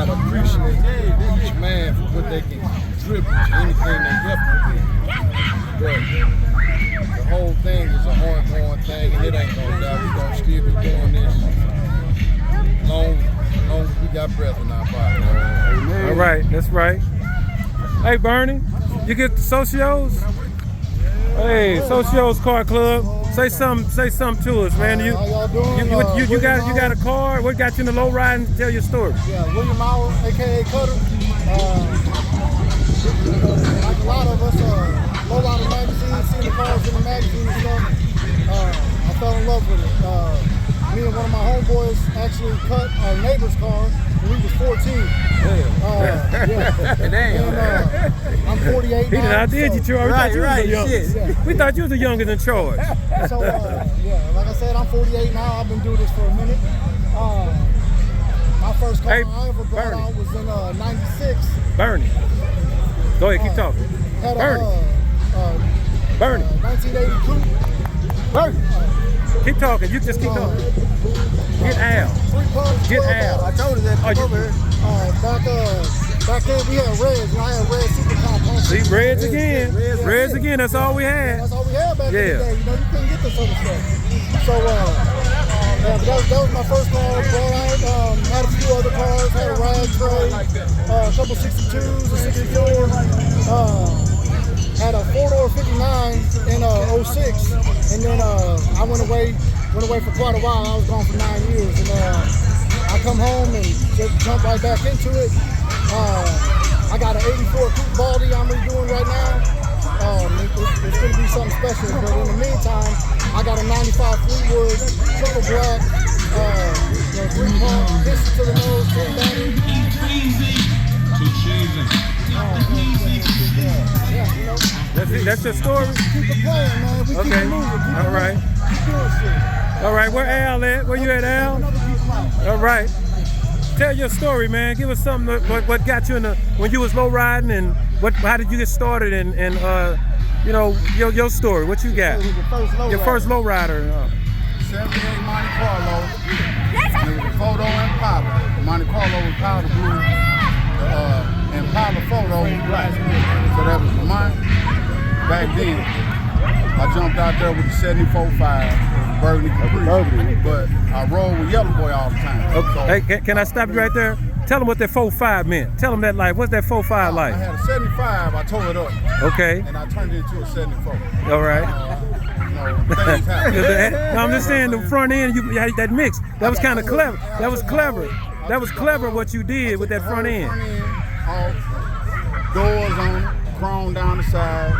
gotta appreciate each man for what they can contribute to anything they help with. But the whole thing is an ongoing thing, and it ain't gonna die. We gonna still be doing this long as we got breath in our body. All right, that's right. Hey, Bernie, you get the Socios? Hey, Socios Car Club. Say something to us, man. How y'all doing? You got a car? What got you in the low riding? Tell your story. Yeah, William Mauer, aka Cutter. Like a lot of us, low rider magazine, seeing the cars in the magazine and stuff. I fell in love with it. Me and one of my homeboys actually cut our neighbor's car when we was 14. Damn. I'm 48 He did now. not did you, Troy. We thought you was the youngest. Yeah. We thought you was the youngest in charge. So, yeah, like I said, I'm 48 now. I've been doing this for a minute. My first car I ever brought out was in '96. Bernie. Go ahead, keep talking. Had Bernie. Bernie. 1980 coupe. Bernie. Keep talking. You just keep talking. Get Al. Get Al. I told her that. Back then we had reds. I had red super compound. See, reds again. Reds again. That's all we had. That's all we had back in the day. You know, you couldn't get this other stuff. So, that was my first car. Brought out. Had a few other cars. Had a rag tray. A couple 62s, a 64. Had a 4-door 59 in 06, and then I went away for quite a while. I was gone for 9 years, and I come home and just jump right back into it. I got an 84 coupe Baldy I'm redoing right now. It's going to be something special, but in the meantime, I got a 95 Fleetwood triple black, 3-pump, piston to the nose, 10 battery. That's your story? Keep it playing, man. We keep it moving. All right. All right, where Al at? Where you at, Al? All right. Tell your story, man. Give us something. What got you in the when you was low riding, and how did you get started, and you know your story. What you got? Your first low rider. 78 Monte Carlo. It was a photo Impala. The Monte Carlo was powder blue. Impala photo was black. So that was mine. Back then, I jumped out there with the 74.5 Burgundy Capri, but I rode with Yellow Boy all the time. Okay. So, Hey, can I stop you right there? Tell them what that 4.5 meant. Tell them that life. What's that 4.5 like? I had a 75, I tore it up. Okay. And I turned it into a 74. All right. Things happen. No, I'm just saying the front end, you had that mix. That was kind of clever. That was clever. That was clever what you did with that front end. Off, doors on it, chrome down the side.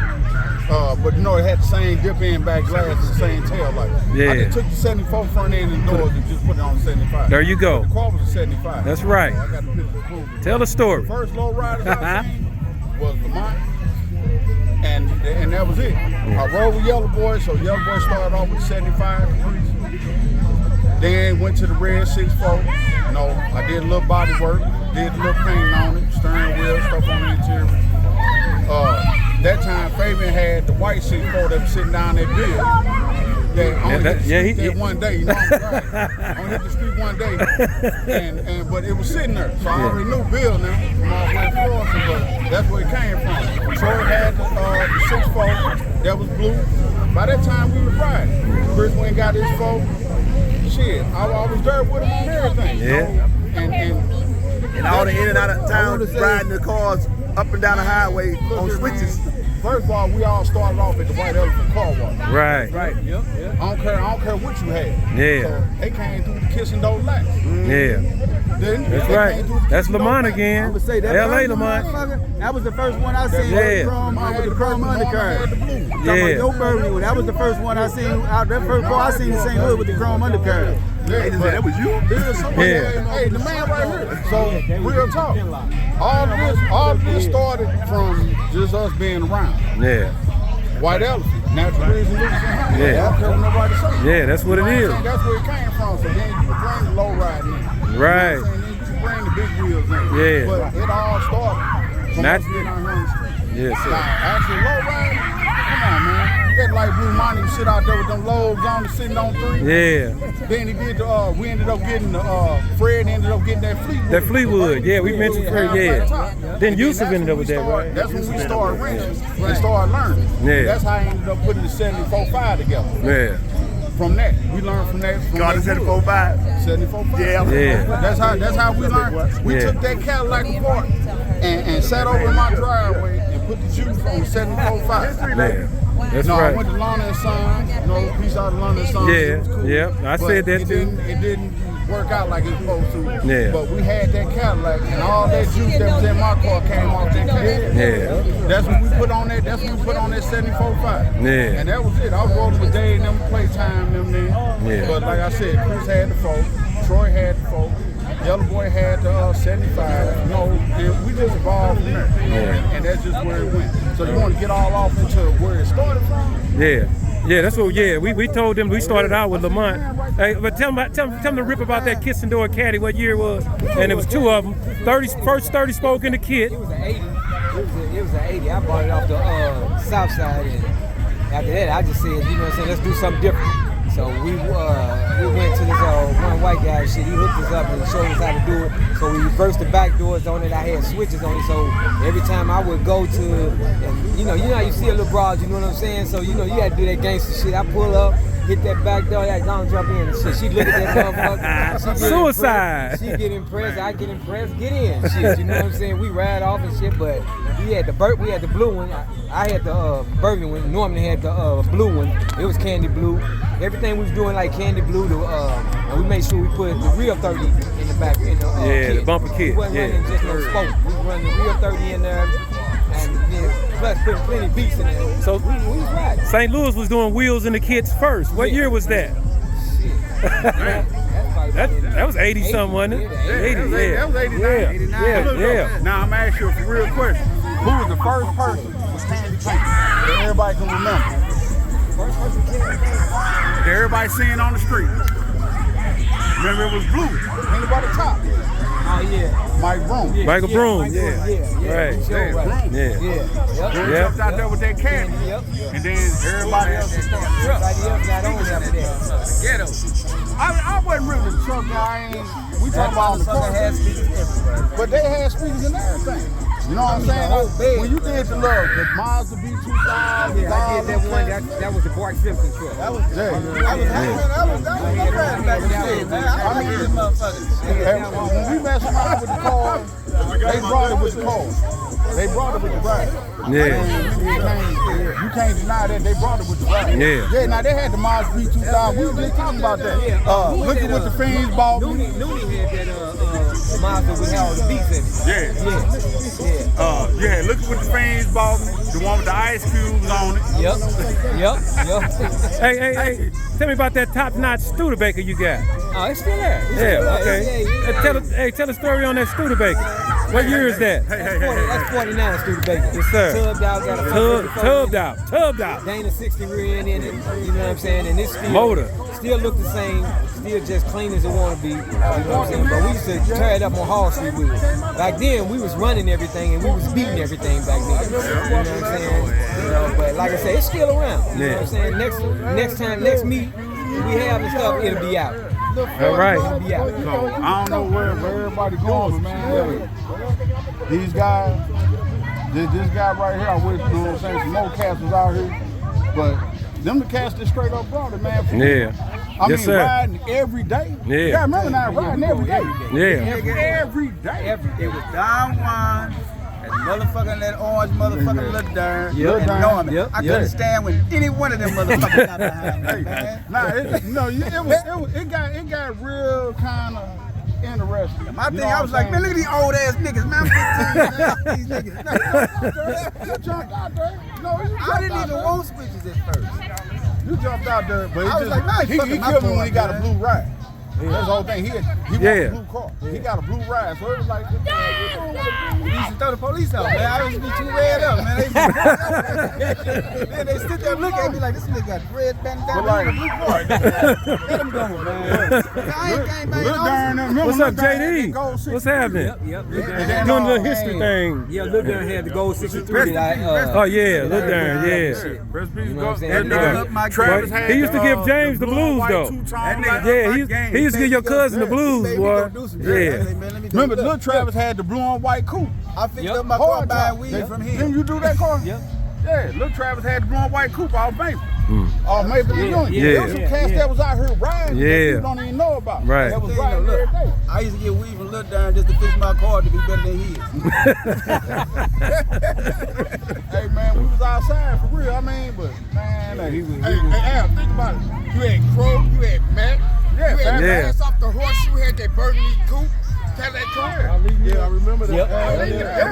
But you know it had the same dip in back glass and the same tail light. Yeah. I just took the 74 front end and doors and just put it on the 75. There you go. The car was a 75. That's right. So I got the picture to prove it. Tell the story. The first low riders I seen was Lamont, and that was it. I rode with Yellow Boy, so Yellow Boy started off with 75 Caprice. Then went to the red 6.4. I did a little body work, did a little painting on it, steering wheel, stuff on the interior. That time Fabian had the white 6.4 that was sitting down that bill. That one day, I'm only hit the street one day, but it was sitting there, so I already knew Bill now from all the way across, but that's where it came from. So it had the 6.4 that was blue. By that time we was riding. Chris went and got his 4. Shit, I was there with him on everything. Yeah. And all the in and out of town riding the cars up and down the highway on switches. First of all, we all started off at the White Elephant Car Wash. Right. Right. Yep. I don't care what you had. Yeah. So they came through the kissing those lights. Yeah. That's right. That's Lamont again. I would say that L.A. Lamont. That was the first one I seen Yeah. with the chrome undercarriage. Yeah. Your Burgundy, that was the first one I seen. That first car I seen in St. Louis with the chrome undercarriage. Yeah, that was you? Yeah. Hey, the man right here. So, real talk. All of this started from just us being around. Yeah. White Elephant, Natural Reason, Lucas and Hunt. Yeah. I don't care what nobody say. Yeah, that's what it is. That's where it came from. So then you can bring the low riding in. Right. You know what I'm saying? Then you can bring the big wheels in. Yeah. But it all started from us being out here on the street. Yes, sir. Now, actually low riding, come on, man. That light blue Monty sit out there with them lobes on it, sitting on 3. Yeah. Then he did the, we ended up getting the, Fred ended up getting that Fleetwood. That Fleetwood, yeah, we mentioned Fred, yeah. Then Yusuf ended up with that, right? That's when we started wrenching and started learning. Yeah. That's how I ended up putting the 74.5 together. Yeah. From that, we learned from that. Got the 74.5. 74.5. Yeah. Yeah. That's how we learned. We took that Cadillac apart and sat over in my driveway and put the juice on 74.5. Yeah. That's no, right. I went to Lana and Son. You know, peace out to Lana and Son. Yeah, It was cool. yeah, I But said that too. It didn't work out like it was supposed to. Yeah. But we had that Cadillac, and all that juice that was in my car came off that Cadillac. Yeah. That's when we put on that. That's when we put on that 74.5. Yeah. And that was it. I was rolling with Dave and them playtime them then. Yeah. But like I said, Chris had the 4, Troy had the 4. Yellow Boy had the 75. No, we just evolved from there. Yeah. And that's just where it went. So you want to get all off into where it started from? Yeah. Yeah, that's what. Yeah, we told them we started out with Lamont. Hey, but tell them to rip about that Kissing Door Caddy. What year it was? And it was 2 of them. First 30 spoke in the kit. It was an 80. It was an 80. I bought it off the south side, and after that, I just said, you know what I'm saying, let's do something different. So we went to this one white guy shit. He hooked us up and showed us how to do it. So we reversed the back doors on it. I had switches on it. So every time I would go to, and you know how you see a little broad, you know what I'm saying? So you had to do that gangster shit. I pull up, hit that back door, I don't jump in and shit. She look at that motherfucker. Suicide. She get impressed. I get impressed. Get in, shit. You know what I'm saying? We ride off and shit, but we had the blue one. I had the burgundy one. Norman had the blue one. It was candy blue. Everything we was doing like candy blue. And we made sure we put the real 30 in the back. In the, Yeah, kit. the bumper kit. We wasn't running just no spoke. We was running the real 30 in there, and then plus putting plenty beats in there. So we was riding. St. Louis was doing wheels in the kits first. What year was that? That was 80 something, wasn't it? 80, yeah. That was 89. Yeah, 89. yeah, Look, yeah. Now I'm asking you a real question. Who was the first person with candy paint that everybody can remember? That everybody seen on the street. Remember it was blue. Ain't about the top. Oh yeah. Mike Broom. Yeah, Michael Broom, Mike yeah. Broom, yeah. Right. Sure, Yeah, right. Broom. Yeah. Yeah. Then Yep. jumped out there with that candy. Yep. And then everybody else. Everybody else got on after that. Ghetto. I wasn't really a truck guy. We talking about on the car. had speakers everywhere. But they had speakers and everything. You know what I'm saying? When you did the Mazda B2000, Yeah, I did that one. That was the Bart Simpson truck. That was riding back in the day, man. I mean, these motherfuckers. When we messed around with the car, they brought it with the car. They brought it with the ride. Yeah. You can't deny that they brought it with the ride. Yeah. Yeah, now they had the Mazda B2000. We were just talking about that. Looking with the Fiends ball. Noonie had that Mazda with Harold Beats in it. Yeah. Yeah. Looking with the Fiends ball, the one with the ice cubes on it. Yep. Hey, tell me about that top-notch Studebaker you got. Oh, it's still there. It's Yeah, still there. okay. Tell a story on that Studebaker. What year is that? That's 49 Studebaker. Yes, sir. Tubbed out, got a Tubbed out. Dana 60 rear end in it. You know what I'm saying? And this still Motor. Still look the same. Still just clean as it want to be. You know what I'm saying? But we used to tear it up on Hall Street with it. Back then, we was running everything and we was beating everything back then. You know what I'm saying? You know, but like I said, it's still around. You know what I'm saying? Next meet we have and stuff, it'll be out. All right. It'll be out. So I don't know where everybody going, but man, these guys, this guy right here, I wish, you know what I'm saying, some more cats was out here, but them the cats that straight up brought it, man. Yeah. I Yes, mean, sir. riding every day. Yeah. Yeah, remember now, riding every day. Yeah. Every day. It was Don Juan and motherfucking that orange motherfucking Lil Durn Lil and Durn. Norman. Yep, I yep. couldn't stand when any one of them motherfuckers got behind me, man. Nah, it got real kind of interesting. My thing, I was like, man, look at these old ass niggas, man. I'm 15, man. These niggas. You jumped out there. No, you jumped I didn't out even there. want switches at first. You jumped out there, but I was like, nah, he fucking my killed me when he boy, got a man. blue ride. That's the whole thing. He wanted a blue car. He got a blue ride, so it was like, what the hell you doing with a blue? You used to throw the police out, man. I used to be too red up, man. Then they sit there and look at me like, this nigga got red bandana and a blue car. Let him go, man. I ain't came back. What's up, JD? What's happening? Yep. Doing the little history thing. Yeah, Lil Durn had the gold 63 that Oh yeah, Lil Durn, yeah. You know what I'm saying? Travis He used to give James the blues though. Yeah, he used to give your cousin the blues, boy. Yeah. Remember, Lil Travis had the blue on white coupe. I picked up my car buying weed from him. Didn't you do that car? Yep. Yeah, Lil Travis had the blue on white coupe off Maple. Off Maple Union. Yeah. There was some cats that was out here riding that Yeah. you don't even know about. Right. That was riding every day. I used to get weed from Lil Durn just to fix my car to be better than his. Hey man, we was outside for real. I mean, but man, like, Hey, Al, think about it. You had Crow, you had Mac, Yeah, you had yeah. Lance off the horseshoe, had that burgundy coupe, Cadillac coupe. yeah, I remember that. Yep.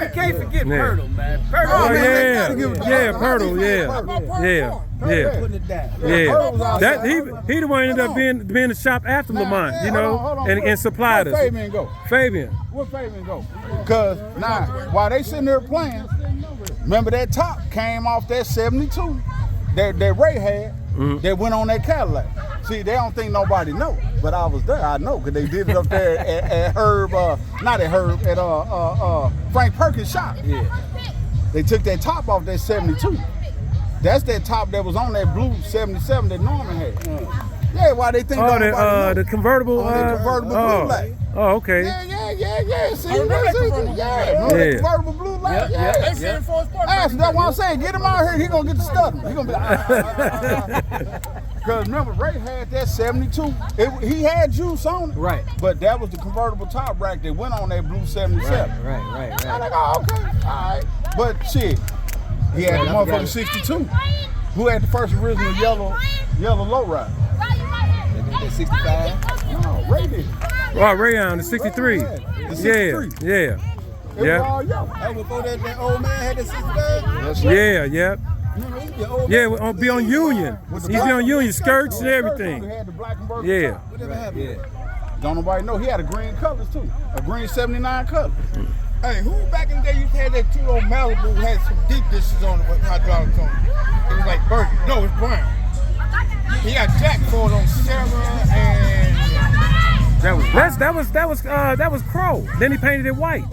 We can't forget Yeah. Purtle, man. Oh Purtle, yeah, Purtle, yeah. putting it down. Yeah, that he the one ended up being in the shop after Lamont, you know, hold on. and supplied Where us. Fabian go? Fabian. Where Fabian go? Cause now, while they sitting there playing, remember that top came off that 72 that Ray had. That went on that Cadillac. See, they don't think nobody know, but I was there. I know, cause they did it up there at Herb, not at Herb, at Frank Perkins' shop. Yeah. They took that top off that 72. That's that top that was on that blue 77 that Norman had. Yeah, why they think Oh, nobody know? the convertible. The convertible blue light. Oh, okay. Yeah. See, I remember that convertible blue light. Remember Yeah. that convertible blue light? Yeah. They said for his part. That's what I'm saying. Get him out here. He gonna get the stutter. He gonna be like, Cause remember, Ray had that 72. He had juice on it. Right. But that was the convertible top rack that went on that blue 77. Right. I'm like, oh, okay, all right. But shit, he had the motherfucking 62. Who had the first original yellow lowrider? That 65. No, Ray did. Oh, Rayon, the 63. The 63. Yeah. It was Yeah. all yellow. That before that old man had that 65. That's Yeah. Remember, he the old Yeah, we'll be on Union. He's be on Union, skirts and He everything. had the black and burgundy Yeah. top. Whatever happened? Yeah. Don't nobody know. He had a green colors too. A green 79 color. Hey, who back in the day used to have that 2 on Malibu had some deep dishes on it with hydraulics on it? It was like burgundy. No, it's brown. He got Jack for it on Sarah and That was Crow. Then he painted it white.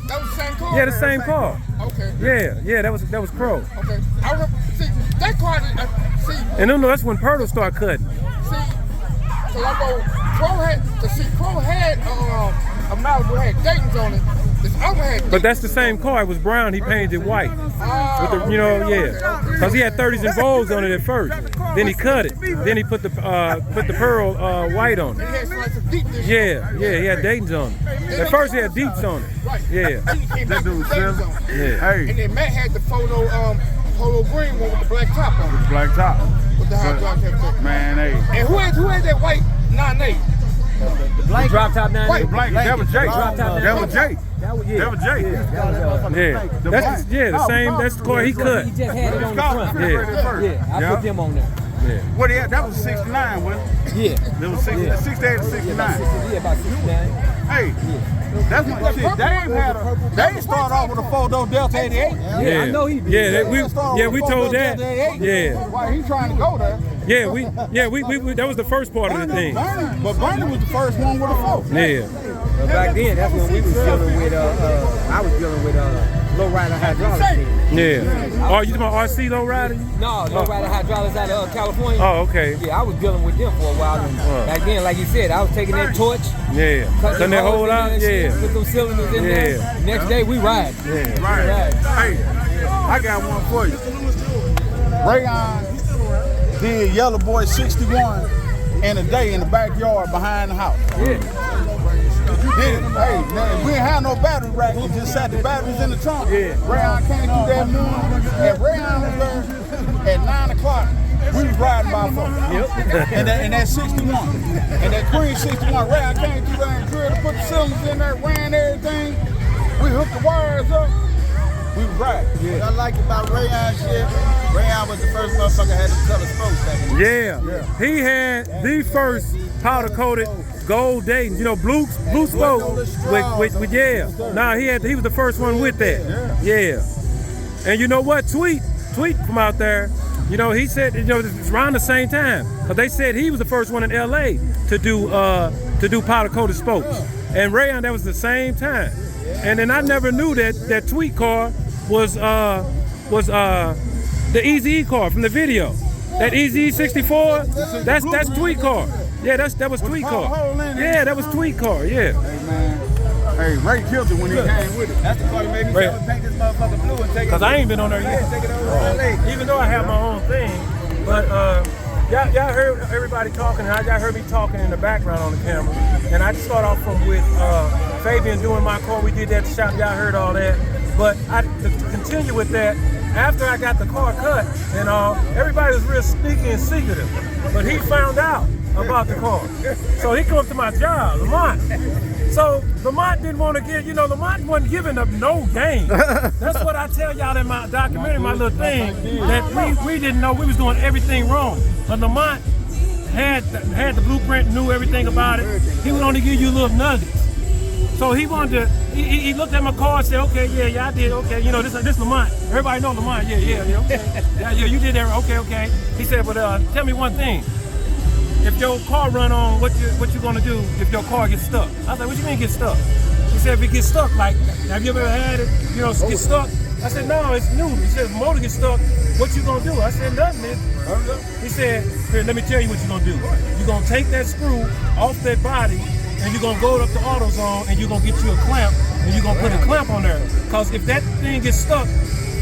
that was the same car. Yeah, the same car. Okay. Yeah, that was Crow. Okay. I remember. See, that car. And then that's when Purtle started cutting. So I go. Crow had a Malibu had Dayton's on it. This other had. But that's the same car. It was brown. He painted it white. With the, because he had 30s and Vogues on it at first. Then he cut it. Then he put the pearl white on He it. had like some deep dishes. Yeah, he had Dayton's on it. At first he had Deeps on it. Right. Yeah. Then he came back dude with Dayton's Sim. on it. Yeah. And then Matt had the polo green one with the black top on it. Black top. With the hydraulic everything. Man, hey. And who had that white 9.8? The drop top 9. White Blank. That was Jake. Drop top That was Jake. That was That was Jake. Yeah. The same. That's the car he cut. He just had it on the front. Yeah. I put them on there. Yeah. What he had? That was 69, wasn't it? Yeah. That was 68 to 69. About 69. Hey, that's my shit. Dave started off with a 4-door Delta 88. Yeah, I know he did. We told that. Yeah. Why he trying to go there? Yeah, we that was the first part of the thing. But Bernie was the first one with a 4. Yeah. But back then, that's when we was dealing with, I was dealing with low-rider hydraulics. Yeah. Oh, you talking about RC lowrider? No, low-rider hydraulics out of California. Oh, okay. Yeah, I was dealing with them for a while. And back then, like you said, I was taking that torch, Yeah. Cutting that hole out? Yeah. Put them cylinders in there. Next day, we ride. Yeah. Right. Hey, I got one for you. Rayon did Yellow Boy 61 in a day in the backyard behind the house. Did it. Hey, man, we ain't had no battery rack. We just sat the batteries in the trunk. Rayon came through that morning, and Rayon was there at 9 o'clock. We was riding by 4. And that 61. And that Queen 61. Rayon came through there and drilled, put the cylinders in there, ran everything. We hooked the wires up. We was riding. What I like about Rayon shit, Rayon was the first motherfucker that had the color spokes back in the day. Yeah. He had the first powder coated gold Dayton. You know, Blue spoke with yeah. Nah, he was the first one with that. Yeah. And you know what? Tweet from out there. You know, he said, you know, it's around the same time. But they said he was the first one in LA to do powder coated spokes. And Rayon, that was the same time. And then I never knew that Tweet car was the Eazy-E car from the video. That Eazy-E 64, that's Tweet car. Yeah, that was Tweet car. Yeah, that was Tweet car. Yeah. Hey man, hey, Ray killed it when he came with it. That's the part that made me tell him paint this motherfucker blue and take it. Cause I ain't been on there yet. Take it over LA. Even though I have my own thing, but y'all heard everybody talking, and y'all heard me talking in the background on the camera. And I just start off with Fabian doing my car. We did that shop. Y'all heard all that. But to continue with that, after I got the car cut and everybody was real sneaky and secretive. But he found out about the car. So he come to my job, Lamont. So Lamont didn't want to get, you know, Lamont wasn't giving up no game. That's what I tell y'all in my documentary, my little thing, that we didn't know we was doing everything wrong. But Lamont had the blueprint, knew everything about it. He would only give you little nuggets. So he wanted to, he looked at my car and said, okay, yeah, I did, okay, you know, this Lamont. Everybody know Lamont, yeah, okay. Yeah, you did that, okay. He said, but tell me one thing. If your car run on, what you gonna do if your car gets stuck? I was like, what you mean get stuck? He said, if it gets stuck, like, have you ever had it, you know, get stuck? I said, no, it's new. He said, if the motor gets stuck, what you gonna do? I said, nothing. He said, here, let me tell you what you're gonna do. You're gonna take that screw off that body, and you're gonna go up to AutoZone, and you're gonna get you a clamp, and you're gonna put a clamp on there. Because if that thing gets stuck,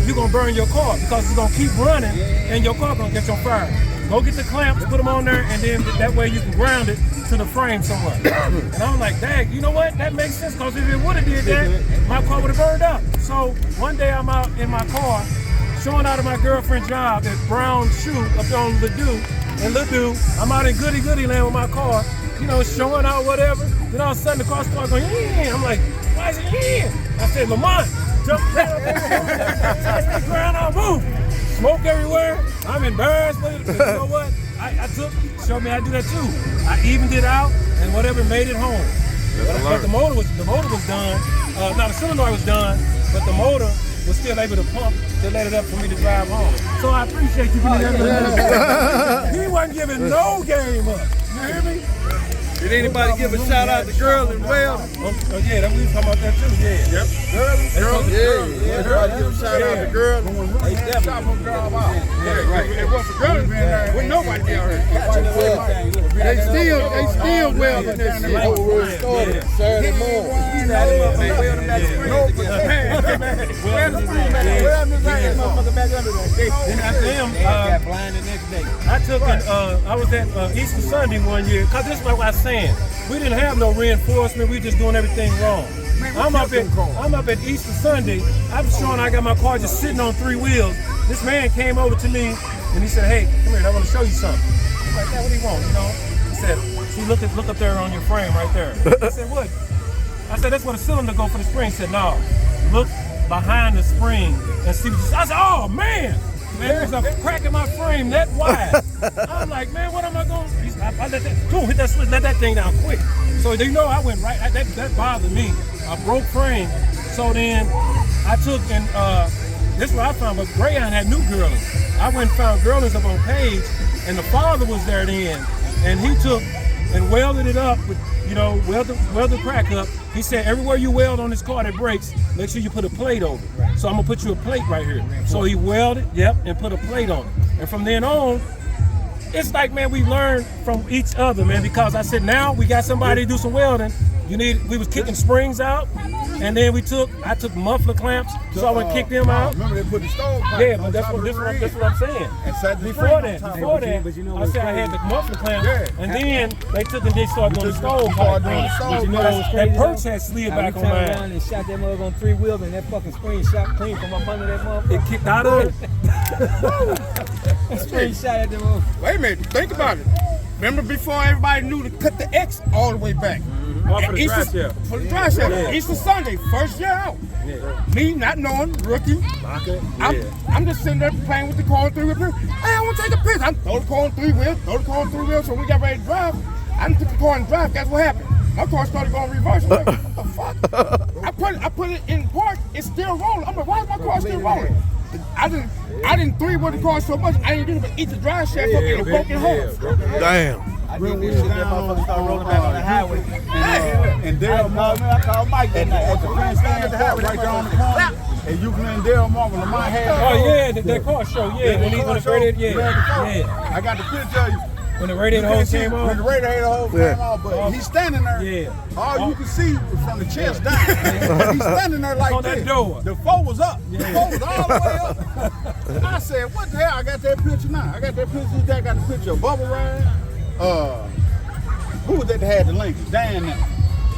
you're gonna burn your car, because it's gonna keep running, and your car gonna catch on fire. Go get the clamps, put them on there, and then that way you can ground it to the frame somewhere. And I'm like, dang, you know what? That makes sense, because if it would have did that, my car would have burned up. So one day I'm out in my car, showing out of my girlfriend's job at Brown Shoe up there on Ladue. And Ladue, I'm out in goody land with my car, you know, showing out whatever. Then all of a sudden the car started going, yeah. I'm like, why is it yeah? I said, Lamont, jump right up there. Touch the ground, I'll move. Smoke everywhere. I'm embarrassed with it, but you know what? Showed me how to do that too. I evened it out and whatever made it home. But the motor was done. Now the solenoid was done, but the motor was still able to pump to let it up for me to drive home. So I appreciate you giving that. He wasn't giving no game up. You hear me? Did anybody give a shout out to Girl and Well? Oh yeah, we was talking about that too. Yeah. Yep. Girl. Yeah. Everybody give a shout out to Girl. They definitely. Yeah, right. It wasn't for Girl, man. Wouldn't nobody get hurt. They still welding that shit. Saturday morning. I took I was at Easter Sunday one year, cause this is what I was saying. We didn't have no reinforcement. We just doing everything wrong. I'm up at Easter Sunday. I'm showing I got my car just sitting on 3 wheels. This man came over to me and he said, "Hey, come here. I want to show you something." I'm like, "What do you want?" You know? He said, "See, look up there on your frame right there." I said, "What?" I said, "That's where the cylinder go for the spring." He said, "No, look behind the spring and see what you see." I said, "Oh man, there's a crack in my frame that wide." I'm like, "Man, what am I going?" I let that hit that switch, let that thing down quick. So you know, I went right. That bothered me. A broke frame. So then I took and this is what I found. But Rayon had new girlings. I went and found girlings up on Page, and the father was there then, and he took and welded it up with, you know, weld the crack up. He said, everywhere you weld on this car that breaks, make sure you put a plate over it. So I'm gonna put you a plate right here. So he welded, and put a plate on it. And from then on, it's like, man, we learned from each other, man, because I said, now we got somebody to do some welding. We was kicking springs out, and then I took muffler clamps, so I went kick them out. Remember they put the stove pipe. Yeah, but that's what I'm saying. Before that, I said I had the muffler clamps, and then they took and they started doing the stove pipe. But you know what was crazy? That perch had slid back on mine. mine. Around and shot that mother on 3 wheels, and that fucking spring shot clean from up under that motherfucker. It kicked out of it. That spring shot at the motherfucker. Wait a minute, think about it. Remember before everybody knew to cut the X all the way back? For the dry shaft. For the dry shaft. Yeah. Easter Sunday, first year out. Yeah. Me not knowing, rookie. I'm just sitting there playing with the car on 3 wheel. Hey, I want to take a piss. I throw the car on 3 wheels, so we got ready to drive. I didn't put the car in drive. Guess what happened? My car started going reverse. I'm like, what the fuck? I put it in park. It's still rolling. I'm like, why is my car still rolling? I didn't three-wheel the car so much. I didn't do it but eat the drive shaft up in a broken half. Damn. I think this shit that motherfucker started rolling back on the highway. And Dale Marvin, I called Mike that night at the Penn stand at the house right there on the corner. And you and Dale Marvin, Lamont had. Oh yeah, that car show. Yeah, when he was rated. Yeah. I got the picture of you. When the radiator hole came on. When the radiator hole came on, but he's standing there. Yeah. All you can see was from the chest down. He's standing there like on this. that door. The foe was up. The foe was all the way up. I said, what the hell? I got that picture now. I got that picture. I got the picture of Bubba Ryan. Who was that had the Lincoln? Dan now.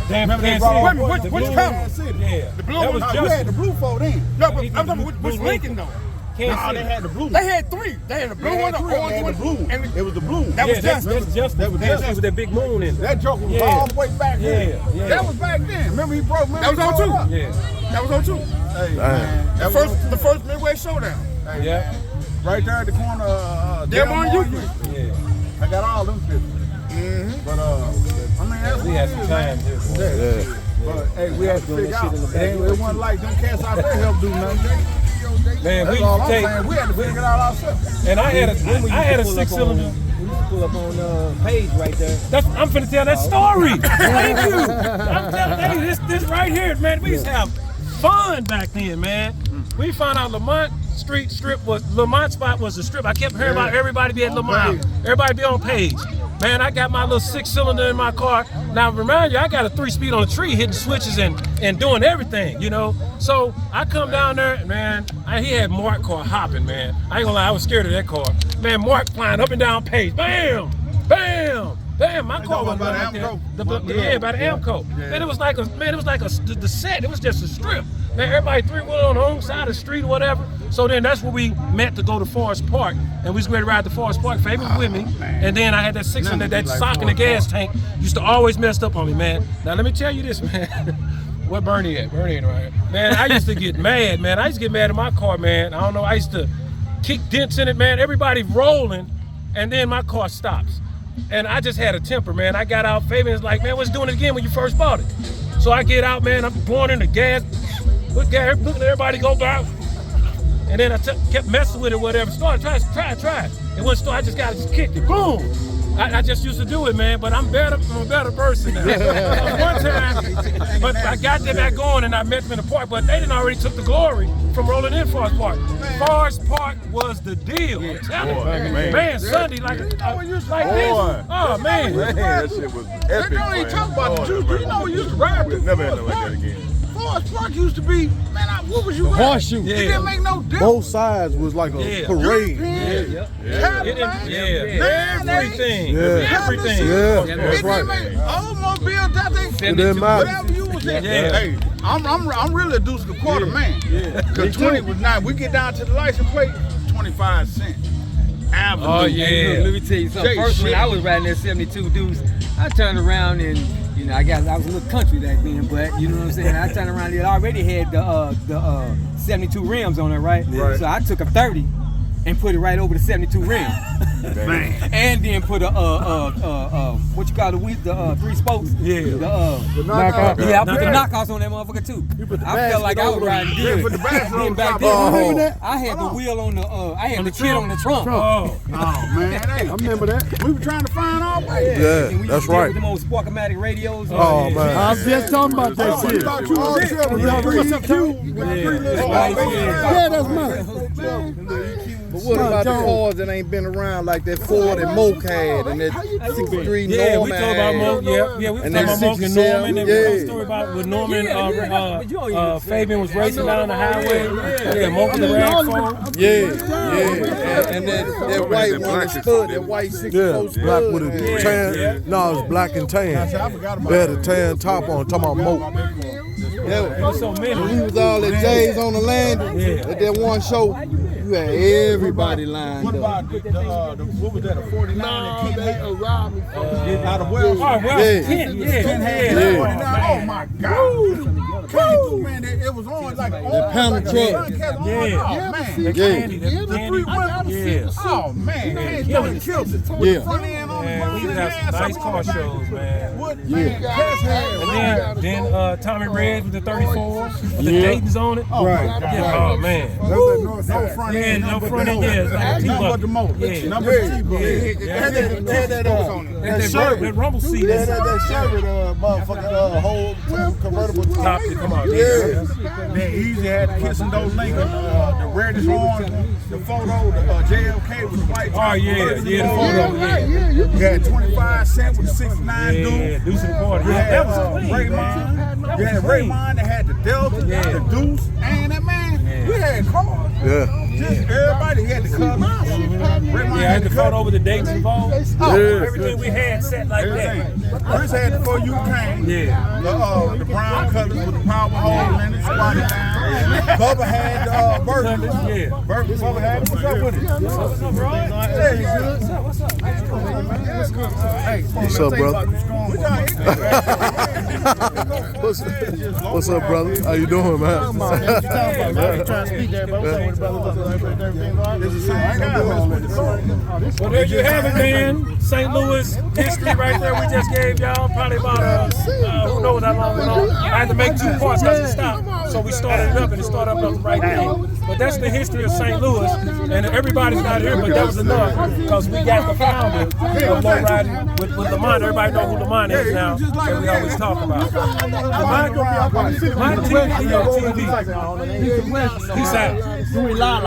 Damn, Remember Which color? Yeah. The blue That one? was You had the blue foe then. No, but I'm talking about which Lincoln though? Nah, they had the blue. They had three. They had the blue one, the orange one, and It was the blue. That was that's just that was with that big moon in it. That joker was Yeah. all the way back then. Yeah. That was back then. Remember he broke. that was on two. Yeah. That was on two. Hey, man. The first Midway Showdown. Hey, Yeah. right there at the corner of Delmar Euclid. Yeah. I got all them pictures. But I mean that's We had some time too. But hey, we had to figure out. It wasn't like them cats out there help do nothing. Man, That's we all I'm take, saying. We had to figure it out ourselves. and I had a 6-cylinder. We used to pull up on Page right there. I'm finna tell that story. Thank you. I'm telling you, this right here, man. We used to have fun back then, man. We found out Lamont Street strip Lamont spot was the strip. I kept hearing about everybody be at Lamont. Everybody be on Page. Man, I got my little 6-cylinder in my car. Now, remind you, I got a 3-speed on the tree, hitting switches and doing everything, you know? So I come down there, man, he had Mark car hopping, man. I ain't gonna lie, I was scared of that car. Man, Mark flying up and down Page, bam, bam, bam. My car was by the like Amco? that. By the Amco. Man, it was like the set. It was just a strip. Man, everybody 3-wheeler on the home side of the street or whatever. So then that's where we met to go to Forest Park. And we was ready to ride to Forest Park. Favorite was with me. And then I had that 600, that sock in the gas tank. Used to always mess up on me, man. Now let me tell you this, man. Where Bernie at? Bernie ain't right here. Man, I used to get mad, man. I used to get mad at my car, man. I don't know. I used to kick dents in it, man. Everybody rolling. And then my car stops. And I just had a temper, man. I got out. Fabian's like, man, what's doing it again when you first bought it? So I get out, man. I'm blowing in the gas. Looking at everybody go down. And then I kept messing with it, whatever. Started, try it. It wouldn't start, I just kicked it. Boom! I just used to do it, man, but I'm a better person now. One time, but I got them back going and I met them in the park, but they didn't already took the glory from rolling in Forest Park. Forest Park was the deal. I'm telling you. Man, Sunday, like this. Oh, man. That shit was epic. They don't even talk about the juice. Do you know we used to ride through Never had Forest nothing like Park? that again. Forest Park used to be, man, what was you riding? Horseshoe. It didn't make no difference. Both sides was like a parade. Everything. Everything. Yeah, It that's didn't right. make automobile, that thing. It didn't matter. Whatever you was at. Yeah. Hey, I'm really a deuce and a quarter man. Cause 20 was not. We get down to the license plate, 25 cents. Avenue. Oh, yeah. Hey, look, let me tell you something. Jay, First, when shit. I was riding that 72 Deuce, I turned around and, you know, I was a little country back then, but you know what I'm saying? I turned around, it already had the 72 rims on it, right? So I took a 30 and put it right over the 72 rim. Man. And then put what you call the 3 spokes? Yeah. The knockout. Yeah, I put the knockouts on that motherfucker too. I felt like I was riding good. Put the basket on Back top. then, I had the wheel on the, I had the kit on the trunk. Oh. Oh man, hey, I remember that. we were trying to find our way. Yeah, And we that's used to deal right. with them old Sparkomatic radios. Oh, man. I was just talking about that Oh, we shit. thought you was it. With the 3EQ, with the 3 little Yeah, that's mine. But what about the cars that ain't been around like that Ford and Moke had and that 63 Yeah, we Norman talk about had? Moke. Yeah, we And talk that about Moke and 67, Norman. And we told yeah. a story about with Norman. But you don't even- Fabian was racing down the highway. Yeah, Moke and the rag phone. Yeah. And that white one, the Spud, that white 64 Yeah, Spud. black with a man. tan. No, it's black and tan. They had a tan top on. Talking about Moke. Yeah. So many. When we was all at Jay's on the landing, Yeah. at that one show, you had everybody lined What up. about what was that, a 49 that Ken robbed me. out of Wells? Oh, well, Yeah. Kent, yeah. Oh my God. Man, it was on like on panel like a truck. Suncat. Yeah. Oh man. The candy, the Yeah, the candy. 3 wheels. Yeah. Oh man, man, killed killed it. Yeah. Front end on Man, we used to have some nice car shows, man. Yeah. And then Tommy Red with the 34, with the Dayton's on it. Right. Yeah, oh man. No front Yeah, end. no front end, yeah. It's like a Nothing T-bucket. but the motor. Yeah. Nothing but the T-bucket. Yeah. That rumble seat is That Chevy, motherfucking whole convertible top to come out. Yeah. Then Easy had the Kissing Those Lincoln, the reddish orange, the photo, the JFK with the white top. Oh yeah, the photo, yeah. You had 25 Cent with the 69 Yeah, Deuce. Deuce and Quarter. You Yeah, had that was clean, Raymond. man. You had Raymond that had the Delta, the Deuce, and that man. We had cars. Yeah. Just everybody had the colors. Raymond Yeah, I had to cut over the dates involved. Yeah. Everything we had set like that. Chris had before you came. Yeah. The brown colors with the power hole in it, squatted down. Bubba had Burger. Yeah. Bubba had what's up with it? What's up, bro? Yeah, you good? What's up? Hey, What's up, brother? What's up, brother? How you doing, man? Well, there you have it, man. St. Louis history right there. We just gave y'all probably about who knows how long went on. I had to make 2 parts because it stopped, so we started it up and it started up right there. But that's the history of St. Louis, and everybody's not here, but that was enough because we got the founder of low riding with Lamont. Everybody know who Lamont is now, that we always talk about. Lamont TV. Peace out.